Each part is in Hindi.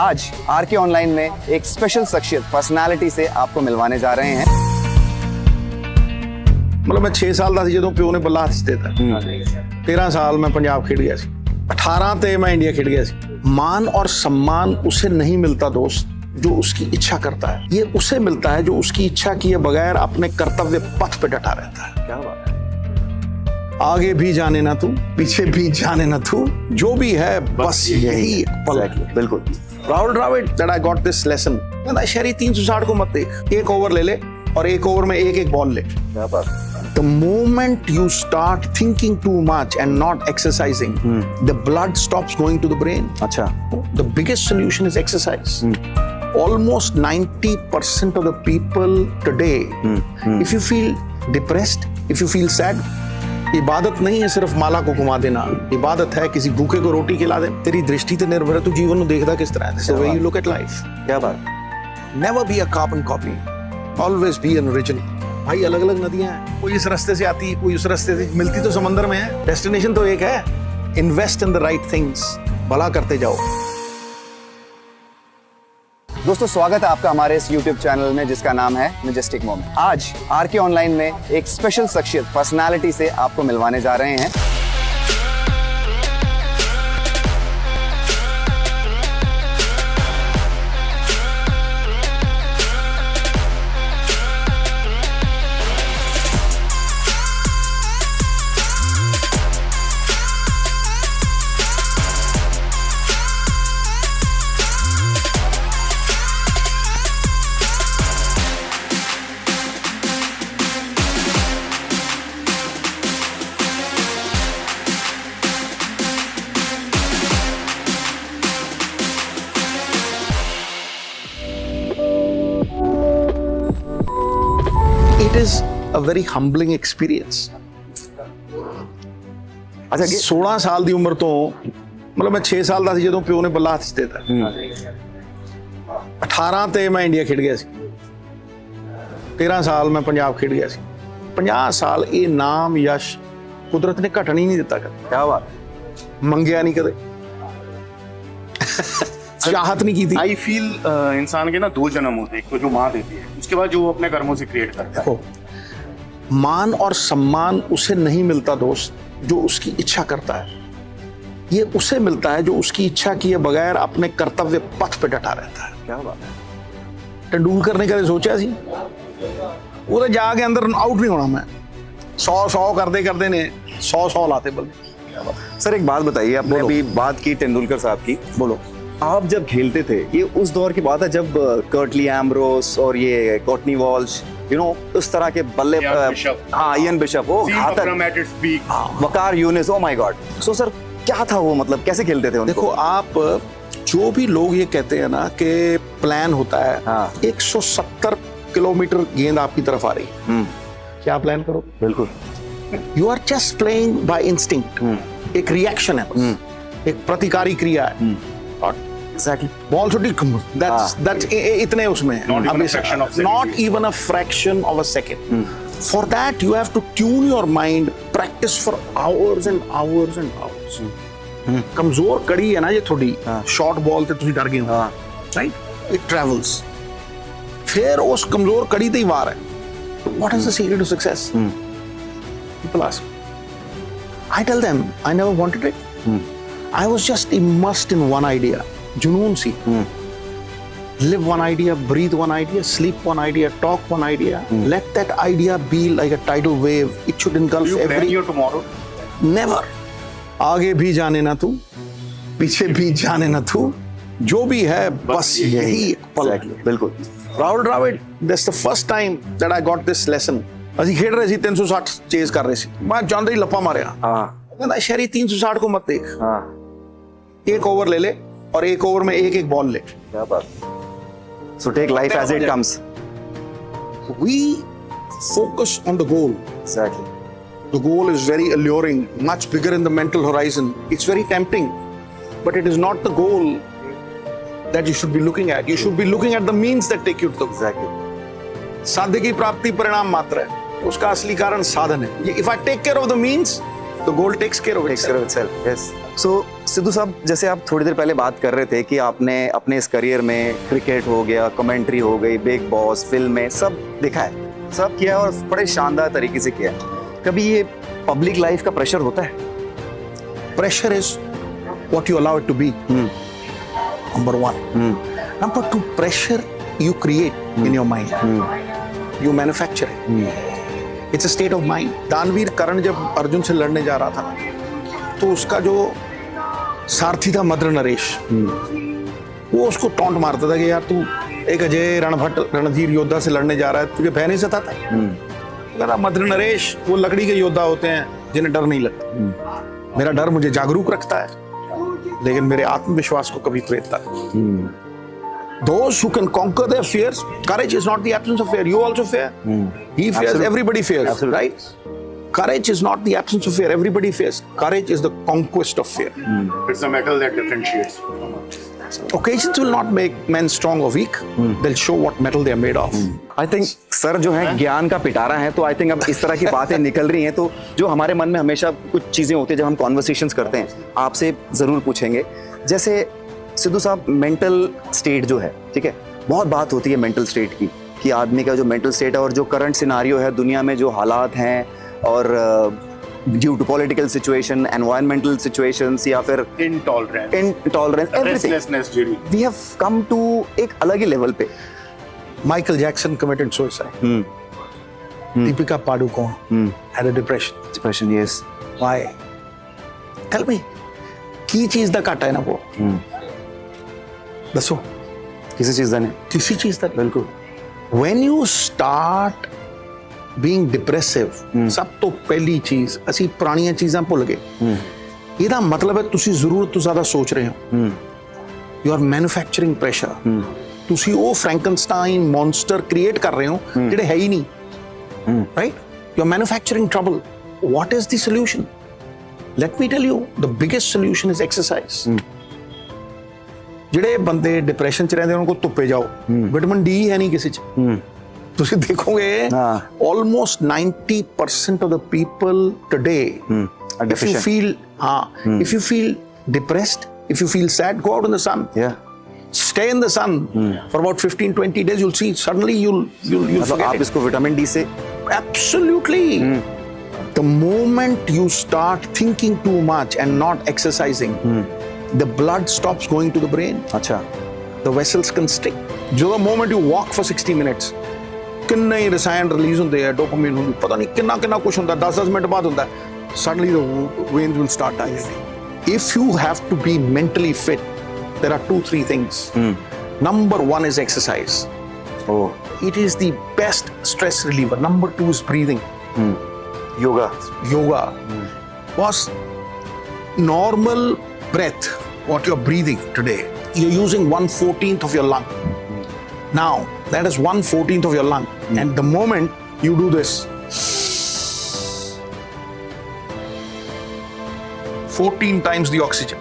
आज आरके ऑनलाइन में एक स्पेशल शख्सियत पर्सनालिटी से आपको मिलवाने जा रहे हैं। मतलब मैं 6 ਸਾਲ ਦਾ ਸੀ ਜਦੋਂ ਪਿਓ ਨੇ ਬੱਲਾ ਹੱਥ 'ਚ ਦੇਤਾ। 13 साल मैं पंजाब खेल गया सी। 18 ਤੇ मैं इंडिया खेल गया सी। मान और सम्मान उसे नहीं मिलता दोस्त जो उसकी इच्छा करता है, ये उसे मिलता है जो उसकी इच्छा किए बगैर अपने कर्तव्य पथ पे डटा रहता है। क्या बात है। आगे भी जाने ना तू, पीछे भी जाने ना तू, जो भी है बस यही पल। बिल्कुल। Rahul Dravid, that I got this lesson। कहता शहरी 360 को मत देख, एक ओवर ले ले और एक ओवर में एक बॉल ले। क्या बात। The moment you start thinking too much and not exercising, the blood stops going to the brain. अच्छा। The biggest solution is exercise. Almost 90% of the people today, if you feel depressed, if you feel sad, इबादत नहीं है सिर्फ माला को घुमा देना, इबादत है किसी भूखे को रोटी खिला दे। तेरी दृष्टि ते निर्भर है तू जीवन को देखदा किस तरह है। This is the way you look at life. क्या बात। Never be a carbon copy. Always be an original. भाई अलग अलग नदियां हैं, कोई इस रास्ते से आती, कोई उस रास्ते से, मिलती तो समंदर में है, डेस्टिनेशन तो एक है। Invest in the right things, भला करते जाओ। दोस्तों स्वागत है आपका हमारे इस YouTube चैनल में जिसका नाम है मैजेस्टिक मोमेंट। आज आरके ऑनलाइन में एक स्पेशल शख्सियत पर्सनालिटी से आपको मिलवाने जा रहे हैं। It is a very humbling experience. अच्छा 16 ਸਾਲ ਦੀ ਉਮਰ ਤੋਂ, मतलब मैं 6 ਸਾਲ ਦਾ ਸੀ ਜਦੋਂ ਪਿਓ ਨੇ ਬੱਲਾ ਹੱਥ 'ਚ ਦੇਤਾ। 18 ਤੇ ਮੈਂ ਇੰਡੀਆ ਖੇਡ ਗਿਆ ਸੀ। 13 ਸਾਲ ਮੈਂ ਪੰਜਾਬ ਖੇਡ ਗਿਆ ਸੀ। 50 ਸਾਲ ਇਹ ਨਾਮ ਯਸ਼ ਕੁਦਰਤ ਨੇ ਘਟਣ ਹੀ ਨਹੀਂ ਦਿੱਤਾ ਕਦੇ। क्या बात। ਮੰਗਿਆ ਨਹੀਂ ਕਦੇ, चाहत नहीं की थी। आई फील इंसान के ना 2 जन्म होते हैं, एक तो जो माँ देती है, उसके बाद जो वो अपने कर्मों से क्रिएट करता है। मान और सम्मान उसे नहीं मिलता दोस्त जो उसकी इच्छा करता है, ये उसे मिलता है जो उसकी इच्छा किए बगैर अपने कर्तव्य पथ पे डटा रहता है। क्या बात है। तेंदुलकर ने कदे सोचा सी वो जाके अंदर आउट नहीं होना, मैं 100 करते करते ने 100 लाते बल्ले। सर एक बात बताइए, आपने अभी बात की तेंदुलकर साहब की, बोलो। आप जब खेलते थे ये उस दौर की बात है जब कर्टली एम्ब्रोस और ये कॉटनी वॉल्श उस तरह के बल्ले, हाँ इयन बिशप, वो घातक, Waqar Younis, oh my god. So sir क्या था वो, मतलब कैसे खेलते थे उनको? देखो आप, जो भी लोग ये कहते हैं ना कि प्लान होता है, हाँ। 170 किलोमीटर गेंद आपकी तरफ आ रही है, क्या प्लान करो? बिल्कुल। You are just playing by instinct. एक रिएक्शन है, एक प्रतिकारी क्रिया है। Exactly. बॉल छोटी, that's इतने उसमें है। Not even a fraction of a second. For that you have to tune your mind, practice for hours and hours and hours. कमजोर कड़ी है ना ये थोड़ी, शॉर्ट बॉल ते तुसी डर गए हो, right? It travels. फिर उस कमजोर कड़ी ते ही वार है। What is the secret to success? People ask. I tell them I never wanted it. I was just immersed in one idea. जुनून सी। Live one idea, breathe one idea, sleep one idea, talk one idea. Let that idea be like a tidal wave. It should engulf every. your tomorrow? Never. आगे भी जाने ना तू, पीछे भी जाने ना तू, जो भी है बस यही पल। बिल्कुल। Rahul Dravid, that's the first time that I got this lesson. ਅਸੀਂ ਖੇਡ ਰਹੇ ਸੀ 360 ਚੇਜ਼ ਕਰ ਰਹੇ ਸੀ, ਮੈਂ ਜਾਂਦੇ ਹੀ ਲੱਪਾ ਮਾਰਿਆ। ਕਹਿੰਦਾ ਸ਼ਹਿਰੀ 360 को मत देख, एक ओवर ले ले और एक ओवर में एक बॉल ले। क्या बात। So take life as it comes. We focus on the goal. Exactly. The goal is very alluring, much bigger in the mental horizon. It's very tempting, but it is not the goal that you should be looking at. You should be looking at the means that take you to the goal. Exactly. साध्य की प्राप्ति परिणाम मात्र है, उसका असली कारण साधन है। If I take care of the means, the goal takes care of takes care of itself. Yes. So Sidhu साहब, जैसे आप थोड़ी देर पहले बात कर रहे थे कि आपने अपने इस करियर में क्रिकेट हो गया, कमेंट्री हो गई, बिग बॉस, फिल्में, सब देखा है, सब किया और बड़े शानदार तरीके से किया है। कभी ये पब्लिक लाइफ का प्रेशर होता है? Pressure is what you allow it to be. Number one. Number two, pressure you create in your mind. You manufacture it. It's a state of mind. दानवीर करण जब अर्जुन से लड़ने जा रहा था तो उसका जो सारथी था मद्र नरेश, वो उसको टॉन्ट मारता था कि यार तू एक अजय रणभट्ट रणधीर योद्धा से लड़ने जा रहा है, तुझे भय नहीं सताता? कहता मद्र नरेश वो लकड़ी के योद्धा होते हैं जिन्हें डर नहीं लगता, मेरा डर मुझे जागरूक रखता है लेकिन मेरे आत्मविश्वास को कभी खरीदता नहीं। Those who can conquer their fears, courage is not the absence of fear. You also fear. He fears. Absolutely. Everybody fears. Absolutely. Right? Courage is not the absence of fear. Everybody fears. Courage is the conquest of fear. It's the metal that differentiates. Occasions will not make men strong or weak. They'll show what metal they are made of. I think sir जो है ज्ञान का पिटारा है, तो आई थिंक अब इस तरह की बातें निकल रही हैं तो जो हमारे मन में हमेशा कुछ चीजें होती है जब हम कॉन्वर्सेशंस करते हैं, आपसे जरूर पूछेंगे। जैसे सिद्धू साहब, मेंटल स्टेट जो है, ठीक है, बहुत बात होती है मेंटल स्टेट की कि आदमी का जो मेंटल स्टेट है और जो करंट सिनारियो है दुनिया में, जो हालात हैं और due to political situation, environmental situations या फिर intolerance, everything, we have come to एक अलग ही लेवल पे। Michael Jackson committed suicide. Deepika Padukone had a depression. Depression, yes. Why? Tell me. की चीज दा घाटा है ना वो? दसो किसी चीज दा नहीं, किसी चीज दा बिल्कुल। When you start being depressive, सब तो पहली चीज ਅਸੀਂ ਪੁਰਾਣੀਆਂ ਚੀਜ਼ਾਂ ਭੁੱਲ ਗਏ। ਇਹਦਾ ਮਤਲਬ ਹੈ ਤੁਸੀਂ ਜ਼ਰੂਰਤ ਤੋਂ ਜ਼ਿਆਦਾ ਸੋਚ ਰਹੇ ਹੋ। You are manufacturing pressure. ਤੁਸੀਂ ਉਹ ਫ੍ਰੈਂਕਨਸਟਾਈਨ ਮੌਨਸਟਰ ਕ੍ਰੀਏਟ ਕਰ ਰਹੇ ਹੋ ਜਿਹੜੇ ਹੈ ਹੀ ਨਹੀਂ। Right? You are manufacturing trouble. What is the solution? Let me tell you, the biggest solution is exercise. ਜਿਹੜੇ ਬੰਦੇ ਡਿਪਰੈਸ਼ਨ ਚ ਰਹਿੰਦੇ ਉਹਨਾਂ ਕੋਲ ਧੁੱਪੇ ਜਾਓ, ਵਿਟਾਮਿਨ ਡੀ ਹੈ ਨਹੀਂ ਕਿਸੇ ਚ। ਤੁਸੀਂ ਦੇਖੋਗੇ almost 90% of the people today, if you feel if you feel depressed, if you feel sad, go out in the sun. Stay in the sun for about 15-20 days. You'll see suddenly you'll forget आप इसको विटामिन डी से absolutely. The moment you start thinking too much and not exercising, the blood stops going to the brain. अच्छा, The vessels constrict. जो the moment you walk for 60 minutes, किन्ने ही रसायन रिलीज होते हैं, डोपामिन होता है, पता नहीं किन्ना किन्ना कुछ होता है, 10-10 मिनट बाद होता है, suddenly the veins will start dilating. If you have to be mentally fit, there are 2-3 things. Number 1 is exercise. Oh, It is the best stress reliever. Number 2 is breathing. yoga. Was normal breath, what you're breathing today, you're using 1/14 of your lung. Now, that is 1/14 of your lung. And the moment you do this, 14 times the oxygen.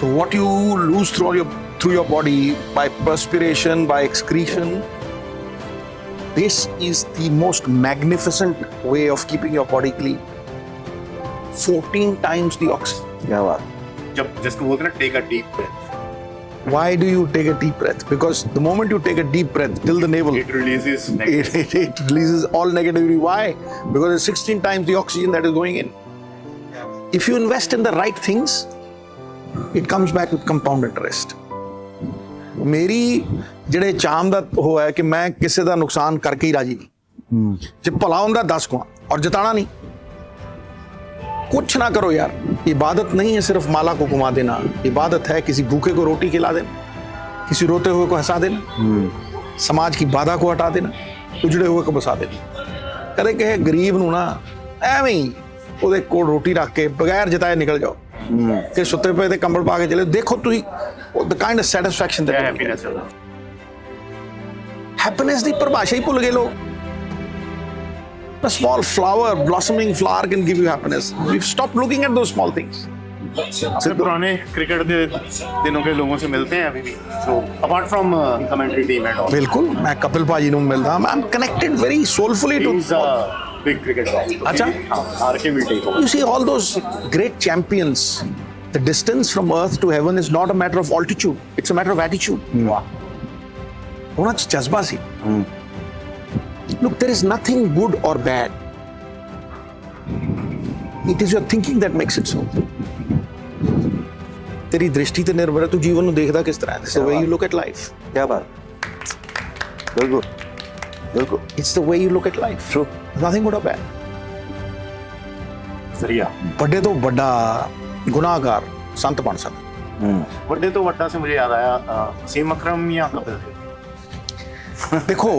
So what you lose through your body by perspiration, by excretion, this is the most magnificent way of keeping your body clean. 14 times the oxygen. क्या बात। जब जिसको बोलते हैं ना take a deep breath, Why do you take a deep breath? Because the moment you take a deep breath till the navel, it releases it releases all negativity. Why? Because it's 16 times the oxygen that is going in. If you invest in the right things, it comes back with compound interest. मेरी ਜਿਹੜੇ ਚਾਮ ਦਾ ਉਹ ਹੈ ਕਿ ਮੈਂ ਕਿਸੇ ਦਾ ਨੁਕਸਾਨ ਕਰਕੇ ਹੀ ਰਾਜੀ ਨਹੀਂ। ਜੇ ਭਲਾ ਹੁੰਦਾ 10 ਗੁਣਾ और जिताना नहीं। कुछ ना करो यार, इबादत नहीं है सिर्फ माला को घुमा देना, इबादत है किसी भूखे को रोटी खिला देना, किसी रोते हुए को हंसा देना, समाज की बाधा को हटा देना, उजड़े हुए को बसा देना। कदे कहे गरीब नूं ना ਐਵੇਂ ਹੀ ਉਹਦੇ ਕੋਲ ਰੋਟੀ ਰੱਖ ਕੇ ਬਗੈਰ ਜਿਤਾਏ ਨਿਕਲ ਜਾਓ ਕਿ ਸੁੱਤੇ ਪਏ ਤੇ ਕੰਬਲ ਪਾ ਕੇ ਚਲੇ, ਦੇਖੋ ਤੁਸੀਂ the kind of satisfaction that happiness है। happiness ਦੀ ਪਰਿਭਾਸ਼ਾ ਹੀ ਭੁੱਲ ਗਏ ਲੋਕ। A small flower, blossoming flower can give you happiness. We've stopped looking at those small things. अपने पुराने क्रिकेट के दिनों के लोगों से मिलते हैं अभी भी, so apart from commentary team and all. बिल्कुल, मैं कपिल पाजी ਨੂੰ ਮਿਲਦਾ, I'm connected very soulfully to big cricket guy. अच्छा? RK will take over. You see all those great champions, the distance from earth to heaven is not a matter of altitude, it's a matter of attitude. होना जज्बा सी. Look, there is nothing good or bad. It is your thinking that makes it so. तेरी दृष्टि ते निर्भर है तू जीवन ਨੂੰ ਦੇਖਦਾ ਕਿਸ ਤਰ੍ਹਾਂ ਹੈ. It's the way you look at life. क्या बात, बिल्कुल बिल्कुल. It's the way you look at life. True. Nothing good or bad. सरिया. ਵੱਡੇ ਤੋਂ ਵੱਡਾ ਗੁਨਾਹਗਾਰ ਸੰਤ ਬਣ ਸਕਦਾ. ਵੱਡੇ ਤੋਂ ਵੱਡਾ से मुझे याद आया वसीम अकरम या कपिल देव. देखो,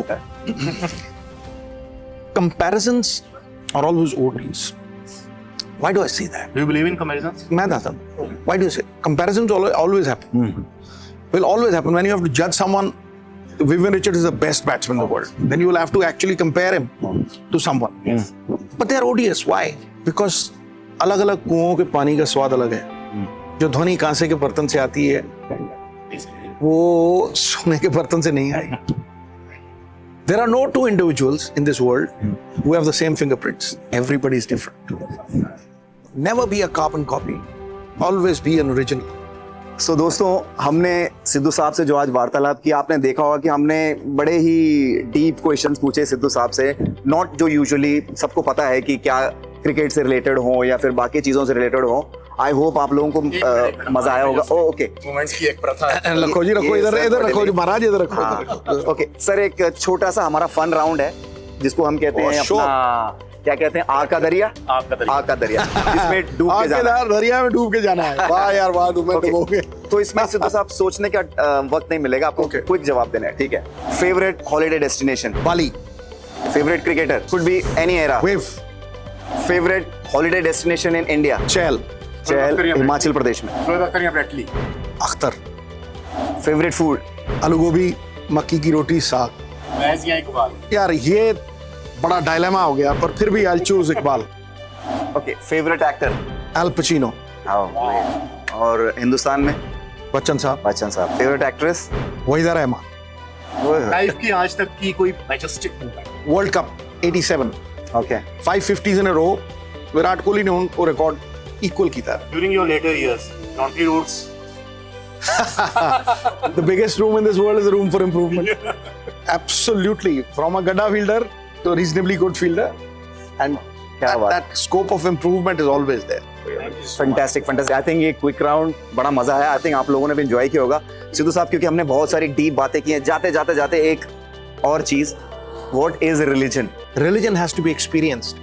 comparisons are always ODs. Why do I say that? Do you believe in comparisons? मैं बताता हूँ. Why do you say? Comparisons always happen. Will always happen when you have to judge someone. Vivian Richards is the best batsman in the world. Then you will have to actually compare him to someone. But they are odious. Why? Because अलग-अलग कुओं के पानी का स्वाद अलग है. जो ध्वनि कांसे के बर्तन से आती है, वो सोने के बर्तन से नहीं आएगी. There are no two individuals in this world who have the same fingerprints. Everybody is different. Never be a carbon copy. Always be an original. सो दोस्तों, हमने सिद्धू साहब से जो आज वार्तालाप किया, आपने देखा होगा कि हमने बड़े ही डीप क्वेश्चंस पूछे सिद्धू साहब से. नॉट जो यूजुअली सबको पता है कि क्या क्रिकेट से रिलेटेड हो या फिर बाकी चीज़ों से रिलेटेड हो. आई होप आप लोगों को मजा आया होगा. ओके, मोमेंट्स की एक प्रथा है. रखो जी, रखो इधर, इधर रखो जी महाराज, इधर रखो. ओके सर, एक छोटा सा हमारा फन राउंड है जिसको हम कहते हैं अपना, क्या कहते हैं, आग का दरिया. आग का दरिया जिसमें डूब के जाना है. दरिया में डूब के जाना है. वाह यार वाह, डूबोगे. तो इसमें सिद्धू साहब सोचने का वक्त नहीं मिलेगा आपको. क्विक जवाब देना है, ठीक है. Favourite holiday destination? Bali. Favourite cricketer? Could be any era. वेव. Favourite holiday destination in India? Chail. Chail Himachal Pradesh में. अख्तर. Favourite food? आलू गोभी, मक्की की रोटी, साग. यार ये बड़ा डायलेमा हो गया, पर फिर भी I choose Iqbal. Okay, favourite actor? L Pacino. और हिंदुस्तान में? बच्चन साहब. बच्चन साहब. Favourite actress? Waheeda Rehman. Life की आज तक की कोई majestic movement? World cup 87. Okay. 550s इन अ रो. विराट कोहली ने उनको रिकॉर्ड इक्वल किया. During your later years, Country Roads. The biggest room in this world is a room for improvement. Absolutely, from a gadda fielder to a reasonably good fielder, and that scope of improvement is always there. Fantastic fantastic. I think ये क्विक राउंड बड़ा मजा आया. आई थिंक आप लोगों ने भी एंजॉय किया होगा. सिद्धू साहब, क्योंकि हमने बहुत सारी डीप बातें की हैं, जाते जाते जाते एक और चीज, what is religion? Religion has to be experienced.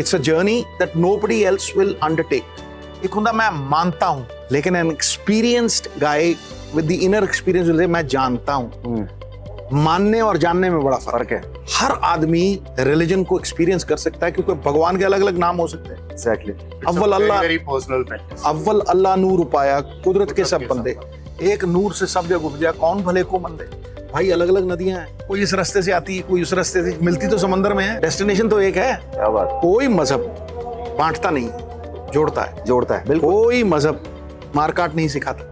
It's a journey that nobody else will undertake. एक होता मैं मानता हूँ, लेकिन an experienced guy with the inner experience will say मैं जानता हूँ. मानने और जानने में बड़ा फर्क है. हर आदमी रिलीजन को एक्सपीरियंस कर सकता है, क्योंकि भगवान के अलग अलग नाम हो सकते हैं. एग्जैक्टली. अव्वल अल्लाह, very personal practice. अव्वल अल्लाह नूर उपाया, कुदरत के सब बंदे, एक नूर से सब जग उपजा, कौन भले को मंदे. भाई अलग अलग नदियां हैं, कोई इस रास्ते से आती है, कोई उस रास्ते से, मिलती तो समंदर में है, डेस्टिनेशन तो एक है. क्या बात. कोई मजहब बांटता नहीं, जोड़ता है. जोड़ता है. बिल्कुल. कोई मजहब मारकाट नहीं सिखाता.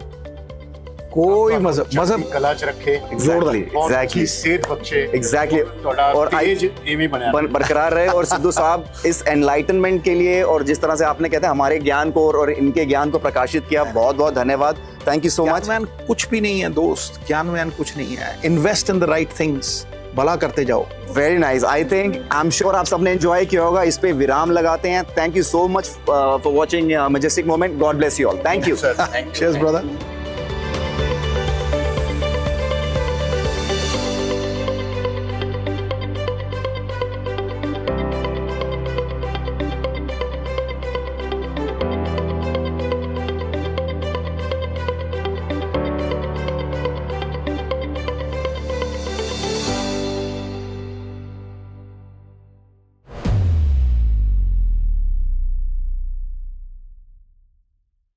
कोई मजहब कलाच रखे, एग्जैक्टली सेहत बख्शे. एग्जैक्टली. और बरकरार रहे. और सिद्धू साहब, इस एनलाइटनमेंट के लिए और जिस तरह से आपने कहते हैं हमारे ज्ञान को और इनके ज्ञान को प्रकाशित किया, बहुत बहुत धन्यवाद. Thank you so much. ज्ञानवान कुछ भी नहीं है दोस्त, ज्ञानवान कुछ नहीं है. Invest in the right things, भला करते जाओ. Very nice. I think, I am sure आप सबने एंजॉय किया होगा. इस पे विराम लगाते हैं. Thank you so much for watching majestic moment. God bless you all. Thank you. Cheers, brother.